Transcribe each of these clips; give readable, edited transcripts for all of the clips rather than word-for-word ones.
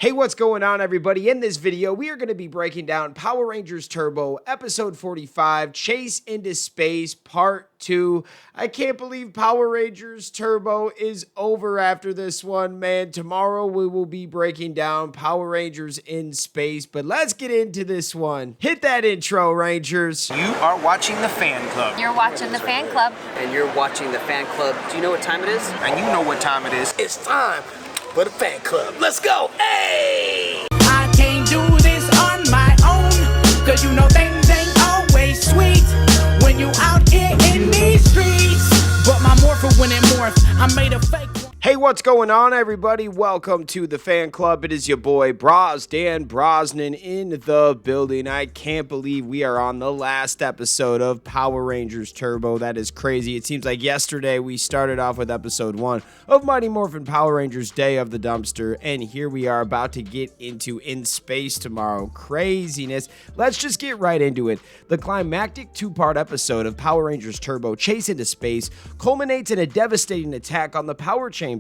Hey, what's going on, everybody? In this video, we are going to be breaking down Power Rangers Turbo, Episode 45, Chase into Space, Part 2. I can't believe Power Rangers Turbo is over after this one, man. Tomorrow, we will be breaking down Power Rangers in Space, but let's get into this one. Hit that intro, Rangers. You are watching the Fan Club. You're watching the Fan Club. And you're watching the Fan Club. Do you know what time it is? And you know what time it is. It's time for the Fan Club. Let's go. Hey! I can't do this on my own, cause you know things ain't always sweet when you out here in these streets. But my morpher when it morphed, I made a fake one. Hey, what's going on, everybody? Welcome to the Fan Club. It is your boy, Dan Brosnan, in the building. I can't believe we are on the last episode of Power Rangers Turbo. That is crazy. It seems like yesterday we started off with episode 1 of Mighty Morphin Power Rangers Day of the Dumpster, and here we are about to get into In Space tomorrow. Craziness. Let's just get right into it. The climactic two-part episode of Power Rangers Turbo, Chase into Space, culminates in a devastating attack on the power chamber.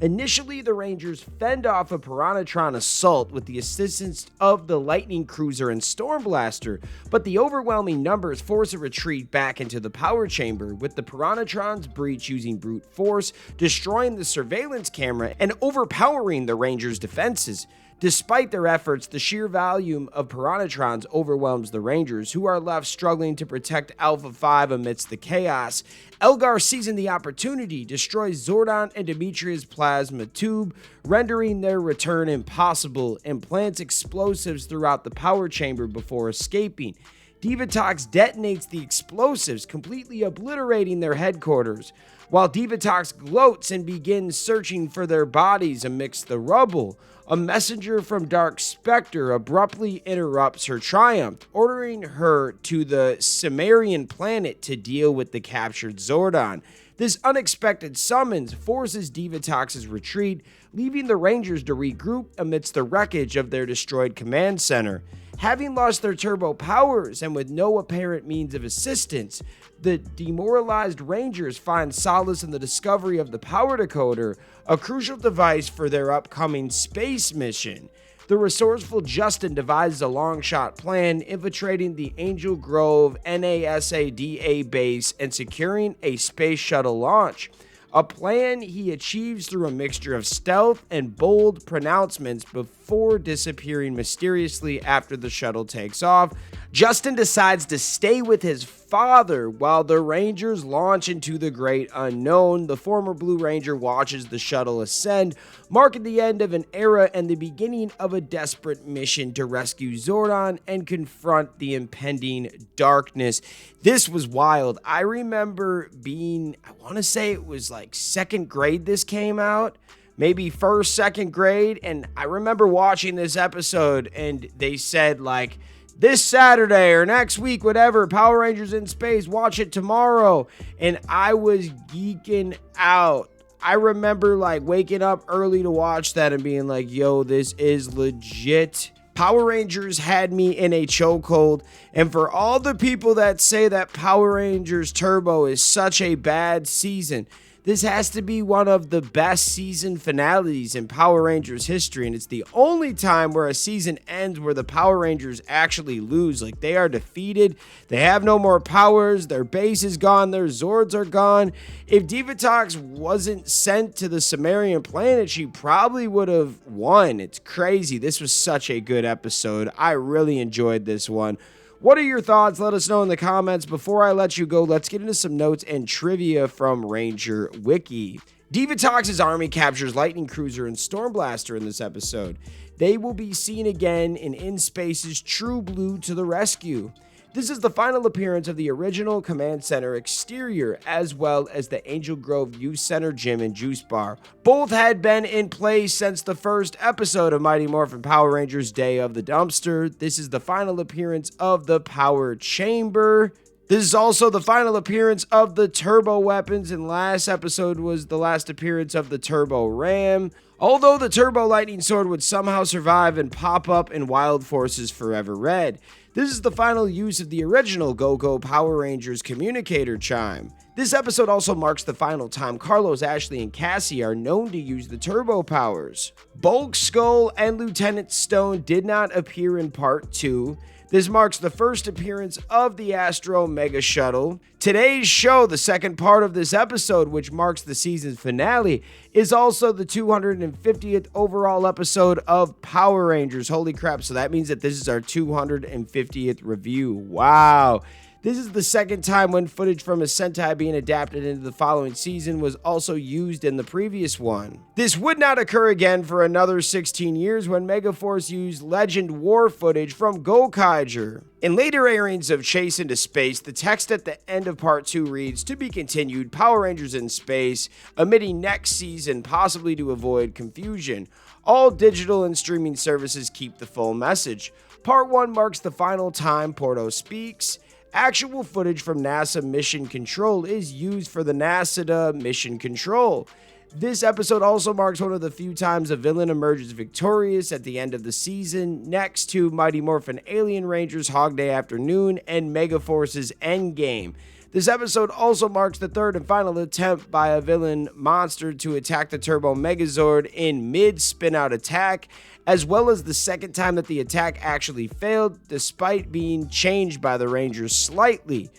Initially, the Rangers fend off a Piranhatron assault with the assistance of the Lightning Cruiser and Storm Blaster, but the overwhelming numbers force a retreat back into the power chamber, with the Piranhatrons breach using brute force, destroying the surveillance camera and overpowering the Rangers' defenses. Despite their efforts, the sheer volume of Piranhatrons overwhelms the Rangers, who are left struggling to protect Alpha 5 amidst the chaos. Elgar, seizing the opportunity, destroys Zordon and Demetria's plasma tube, rendering their return impossible, and plants explosives throughout the power chamber before escaping. Divatox detonates the explosives, completely obliterating their headquarters, while Divatox gloats and begins searching for their bodies amidst the rubble. A messenger from Dark Spectre abruptly interrupts her triumph, ordering her to the Cimmerian planet to deal with the captured Zordon. This unexpected summons forces Divatox's retreat, leaving the Rangers to regroup amidst the wreckage of their destroyed command center. Having lost their turbo powers and with no apparent means of assistance, the demoralized Rangers find solace in the discovery of the power decoder, a crucial device for their upcoming space mission. The resourceful Justin devises a long-shot plan, infiltrating the Angel Grove NASADA base and securing a space shuttle launch. A plan he achieves through a mixture of stealth and bold pronouncements before disappearing mysteriously after the shuttle takes off. Justin decides to stay with his father while the Rangers launch into the great unknown. The former Blue Ranger watches the shuttle ascend, marking the end of an era and the beginning of a desperate mission to rescue Zordon and confront the impending darkness. This was wild. I remember being, I want to say it was like second grade this came out. Maybe first, second grade. And I remember watching this episode and they said like, this Saturday or next week, whatever, Power Rangers in Space, watch it tomorrow. And I was geeking out. I remember like waking up early to watch that and being like, yo, this is legit. Power Rangers had me in a chokehold. And for all the people that say that Power Rangers Turbo is such a bad season, this has to be one of the best season finales in Power Rangers history, and it's the only time where a season ends where the Power Rangers actually lose. Like, they are defeated, they have no more powers, their base is gone, their Zords are gone. If Divatox wasn't sent to the Cimmerian planet, she probably would have won. It's crazy. This was such a good episode. I really enjoyed this one. What are your thoughts? Let us know in the comments. Before I let you go, let's get into some notes and trivia from Ranger Wiki. Divatox's army captures Lightning Cruiser and Storm Blaster in this episode. They will be seen again in Space's True Blue to the rescue. This is the final appearance of the original Command Center exterior, as well as the Angel Grove Youth Center gym and juice bar. Both had been in place since the first episode of Mighty Morphin Power Rangers Day of the Dumpster. This is the final appearance of the Power Chamber. This is also the final appearance of the Turbo Weapons, and last episode was the last appearance of the Turbo Ram. Although the Turbo Lightning Sword would somehow survive and pop up in Wild Force's Forever Red. This is the final use of the original Go-Go Power Rangers communicator chime. This episode also marks the final time Carlos, Ashley, and Cassie are known to use the turbo powers. Bulk Skull and Lieutenant Stone did not appear in part 2. This marks the first appearance of the Astro Mega Shuttle. Today's show, the second part of this episode, which marks the season's finale, is also the 250th overall episode of Power Rangers. Holy crap, so that means that this is our 250th review. Wow. This is the second time when footage from a Sentai being adapted into the following season was also used in the previous one. This would not occur again for another 16 years when Megaforce used Legend War footage from Gokaiger. In later airings of Chase into Space, the text at the end of part 2 reads, "To be continued, Power Rangers in Space, omitting next season possibly to avoid confusion. All digital and streaming services keep the full message. Part 1 marks the final time Porto speaks. Actual footage from NASA Mission Control is used for the NASA Mission Control. This episode also marks one of the few times a villain emerges victorious at the end of the season, next to Mighty Morphin Alien Rangers Hog Day Afternoon and Megaforce's Endgame. This episode also marks the third and final attempt by a villain monster to attack the Turbo Megazord in mid-spin-out attack, as well as the second time that the attack actually failed, despite being changed by the Rangers slightly.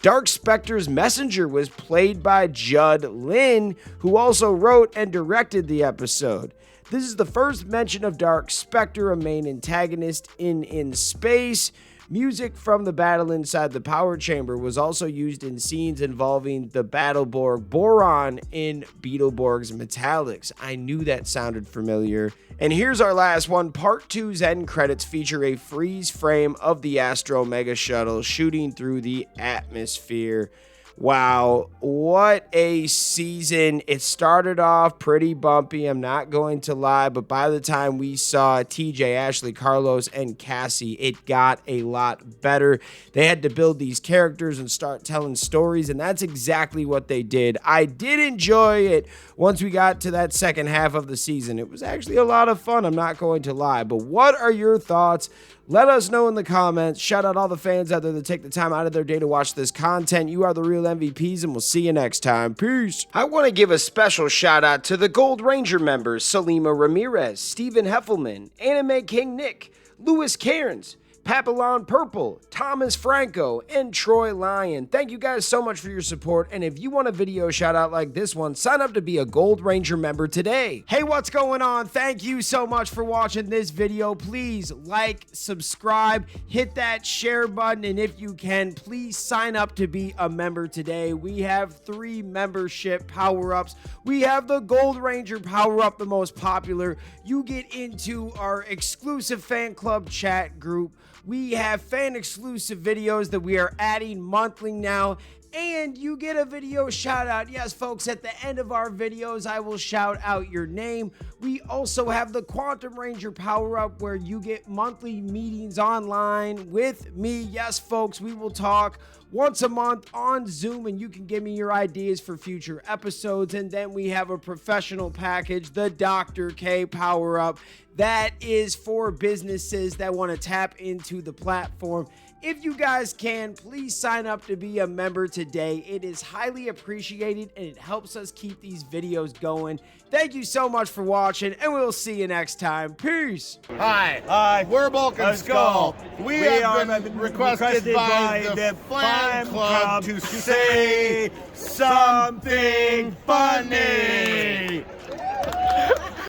Dark Spectre's messenger was played by Judd Lynn, who also wrote and directed the episode. This is the first mention of Dark Spectre, a main antagonist in Space. Music from the battle inside the power chamber was also used in scenes involving the Battleborg Boron in Beetleborg's Metallics. I knew that sounded familiar. And here's our last one. Part 2's end credits feature a freeze frame of the Astro Mega Shuttle shooting through the atmosphere. Wow, what a season. It started off pretty bumpy, I'm not going to lie, but by the time we saw TJ, Ashley, Carlos, and Cassie, it got a lot better. They had to build these characters and start telling stories, and that's exactly what they did. I did enjoy it once we got to that second half of the season. It was actually a lot of fun, I'm not going to lie, but what are your thoughts? Let us know in the comments. Shout out all the fans out there that take the time out of their day to watch this content. You are the real MVPs, and we'll see you next time. Peace. I want to give a special shout out to the Gold Ranger members, Salima Ramirez, Stephen Heffelman, Anime King Nick, Louis Cairns, Papillon Purple, Thomas Franco, and Troy Lyon. Thank you guys so much for your support, and if you want a video shout out like this one, sign up to be a Gold Ranger member today. Hey, what's going on? Thank you so much for watching this video. Please like, subscribe, hit that share button, and if you can, please sign up to be a member today. We have 3 membership power-ups. We have the Gold Ranger power-up, the most popular. You get into our exclusive fan club chat group. We have fan exclusive videos that we are adding monthly now, and you get a video shout out. Yes, folks, at the end of our videos, I will shout out your name. We also have the Quantum Ranger power up where you get monthly meetings online with me. Yes, folks, we will talk once a month on Zoom, and you can give me your ideas for future episodes. And then we have a professional package, the Dr. K power up. That is for businesses that want to tap into the platform. If you guys can, please sign up to be a member today. It is highly appreciated, and it helps us keep these videos going. Thank you so much for watching, and we'll see you next time. Peace. Hi, we're Bulk and Skull. We have been requested by the fan club to say something funny.